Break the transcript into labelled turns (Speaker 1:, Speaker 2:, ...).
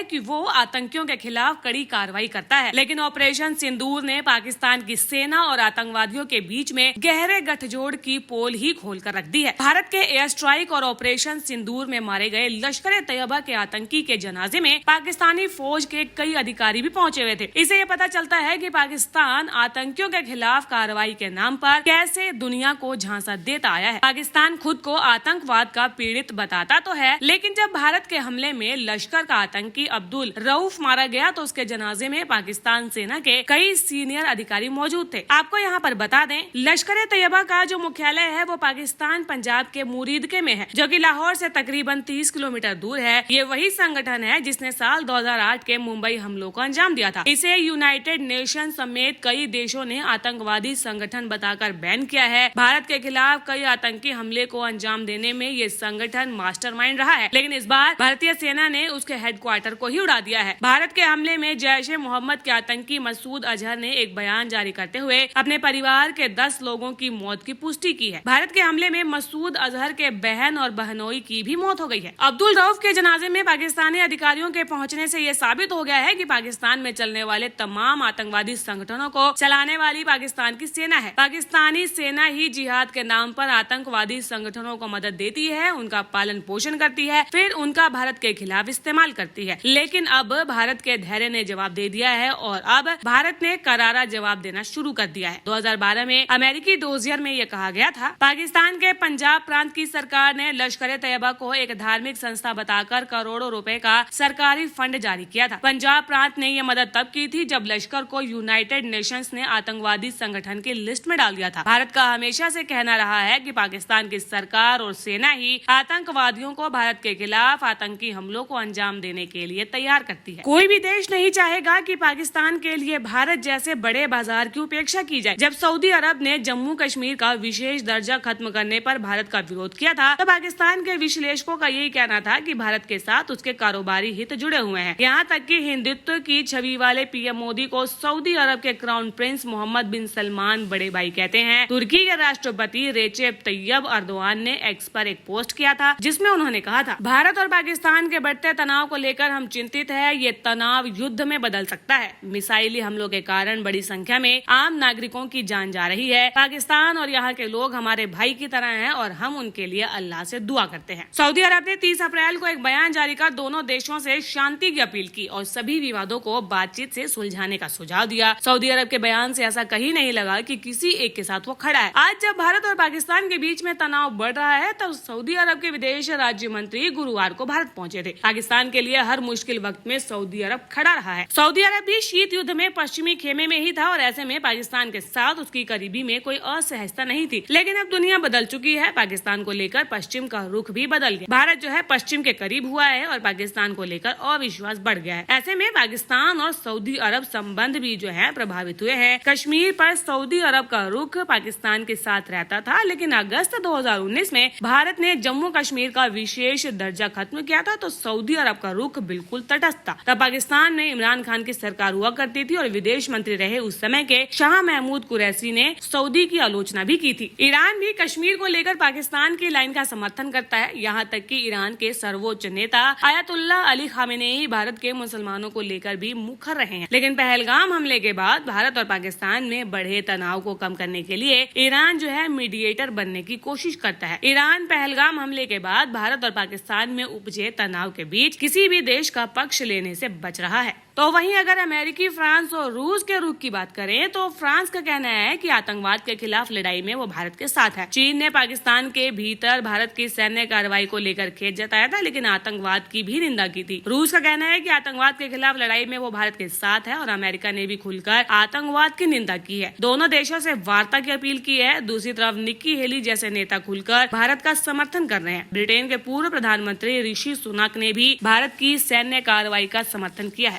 Speaker 1: है कि वो आतंकियों के खिलाफ कड़ी कार्रवाई करता है, लेकिन ऑपरेशन सिंदूर ने पाकिस्तान की सेना और आतंकवादियों के बीच में गहरे गठजोड़ की पोल ही खोल कर रख दी है। भारत के एयर स्ट्राइक और ऑपरेशन सिंदूर में मारे गए लश्कर ए तैयबा के आतंकी के जनाजे में पाकिस्तानी फौज के कई अधिकारी भी पहुंचे हुए थे। इससे ये पता चलता है कि पाकिस्तान आतंकियों के खिलाफ कार्रवाई के नाम पर कैसे दुनिया को झांसा देता आया है। पाकिस्तान खुद को आतंकवाद का पीड़ित बताता तो है, लेकिन जब भारत के हमले में लश्कर का आतंकी अब्दुल रऊफ मारा गया तो उसके जनाजे में पाकिस्तान सेना के कई सीनियर अधिकारी मौजूद थे। आपको यहाँ पर बता दें, लश्कर ए तैयबा का जो मुख्यालय है वो पाकिस्तान पंजाब के मुरीदके में है, जो कि लाहौर से तकरीबन 30 किलोमीटर दूर है। ये वही संगठन है जिसने साल 2008 के मुंबई हमलों को अंजाम दिया था। इसे यूनाइटेड नेशन समेत कई देशों ने आतंकवादी संगठन बताकर बैन किया है। भारत के खिलाफ कई आतंकी हमले को अंजाम देने में ये संगठन मास्टरमाइंड रहा है, लेकिन इस बार भारतीय सेना ने उसके हेडक्वार्टर को ही उड़ा दिया है। भारत के हमले में जैश-ए-मोहम्मद के आतंकी मसूद अजहर ने एक बयान जारी करते हुए अपने परिवार के 10 लोगों की मौत की पुष्टि की है। भारत के हमले में मसूद अजहर के बहन और बहनोई की भी मौत हो गई है। अब्दुल रऊफ के जनाजे में पाकिस्तानी अधिकारियों के पहुंचने से ये साबित हो गया है कि पाकिस्तान में चलने वाले तमाम आतंकवादी संगठनों को चलाने वाली पाकिस्तान की सेना है। पाकिस्तानी सेना ही जिहाद के नाम पर आतंकवादी संगठनों को मदद देती है, उनका पालन पोषण करती है, फिर उनका भारत के खिलाफ इस्तेमाल करती है। लेकिन अब भारत के धैर्य ने जवाब दे दिया है और अब भारत ने करारा जवाब देना शुरू कर दिया है। 2012 में अमेरिकी डोजियर में ये कहा गया था, पाकिस्तान के पंजाब प्रांत की सरकार ने लश्कर ए तैयबा को एक धार्मिक संस्था बताकर करोड़ों रुपए का सरकारी फंड जारी किया था। पंजाब प्रांत ने ये मदद तब की थी जब लश्कर को यूनाइटेड नेशंस ने आतंकवादी संगठन की लिस्ट में डाल दिया था। भारत का हमेशा से कहना रहा है कि पाकिस्तान की सरकार और सेना ही आतंकवादियों को भारत के खिलाफ आतंकी हमलों को अंजाम देने के लिए तैयार करती है। कोई भी देश नहीं चाहेगा कि पाकिस्तान के लिए भारत जैसे बड़े बाजार की उपेक्षा की जाए। जब सऊदी अरब ने जम्मू कश्मीर का विशेष दर्जा खत्म करने पर भारत का विरोध किया था, तो पाकिस्तान के विश्लेषकों का यही कहना था कि भारत के साथ उसके कारोबारी हित जुड़े हुए हैं। यहाँ तक कि हिंदुत्व की छवि वाले पीएम मोदी को सऊदी अरब के क्राउन प्रिंस मोहम्मद बिन सलमान बड़े भाई कहते हैं। तुर्की के राष्ट्रपति रेचेप तैयब अर्दोआन ने एक्स पर एक पोस्ट किया था, जिसमें उन्होंने कहा था, भारत और पाकिस्तान के बढ़ते तनाव को लेकर हम चिंतित है। ये तनाव युद्ध में बदल सकता है। मिसाइली हमलों के कारण बड़ी संख्या में आम नागरिकों की जान जा रही है। पाकिस्तान और यहाँ के लोग हमारे भाई की तरह हैं और हम उनके लिए अल्लाह से दुआ करते हैं। सऊदी अरब ने 30 अप्रैल को एक बयान जारी कर दोनों देशों से शांति की अपील की और सभी विवादों को बातचीत से सुलझाने का सुझाव दिया। सऊदी अरब के बयान से ऐसा कहीं नहीं लगा कि किसी एक के साथ वो खड़ा है। आज जब भारत और पाकिस्तान के बीच में तनाव बढ़ रहा है, तब सऊदी अरब के विदेश राज्य मंत्री गुरुवार को भारत पहुंचे थे। पाकिस्तान के लिए हर मुश्किल वक्त में सऊदी अरब खड़ा रहा है। सऊदी अरब भी शीत युद्ध में पश्चिमी खेमे में ही था और ऐसे में पाकिस्तान के साथ उसकी करीबी में कोई असहजता नहीं थी। लेकिन अब दुनिया बदल चुकी है। पाकिस्तान को लेकर पश्चिम का रुख भी बदल गया। भारत जो है पश्चिम के करीब हुआ है और पाकिस्तान को लेकर अविश्वास बढ़ गया है। ऐसे में पाकिस्तान और सऊदी अरब संबंध भी जो है प्रभावित हुए हैं। कश्मीर पर सऊदी अरब का रुख पाकिस्तान के साथ रहता था, लेकिन अगस्त 2019 में भारत ने जम्मू कश्मीर का विशेष दर्जा खत्म किया था, तो सऊदी अरब का रुख बिल्कुल तटस्थ था। तब पाकिस्तान में इमरान खान की सरकार हुआ करती थी और विदेश मंत्री रहे उस समय के शाह महमूद कुरैशी ने सऊदी की आलोचना भी की थी। ईरान भी कश्मीर को लेकर पाकिस्तान की लाइन का समर्थन करता है। यहाँ तक कि ईरान के सर्वोच्च नेता आयतुल्ला अली खामेनेई भारत के मुसलमानों को लेकर भी मुखर रहे हैं। लेकिन पहलगाम हमले के बाद भारत और पाकिस्तान में बढ़े तनाव को कम करने के लिए ईरान जो है मीडिएटर बनने की कोशिश करता है। ईरान पहलगाम हमले के बाद भारत और पाकिस्तान में उपजे तनाव के बीच किसी भी देश का पक्ष लेने से बच रहा है। तो वहीं अगर अमेरिकी, फ्रांस और रूस के रुख की बात करें तो फ्रांस का कहना है कि आतंकवाद के खिलाफ लड़ाई में वो भारत के साथ है। चीन ने पाकिस्तान के भीतर भारत की सैन्य कार्रवाई को लेकर खेद जताया था, लेकिन आतंकवाद की भी निंदा की थी। रूस का कहना है कि आतंकवाद के खिलाफ लड़ाई में वो भारत के साथ है और अमेरिका ने भी खुलकर आतंकवाद की निंदा की है। दोनों देशों से वार्ता की अपील की है। दूसरी तरफ निक्की हेली जैसे नेता खुलकर भारत का समर्थन कर रहे हैं। ब्रिटेन के पूर्व प्रधानमंत्री ऋषि सुनक ने भी भारत की सैन्य कार्रवाई का समर्थन किया है।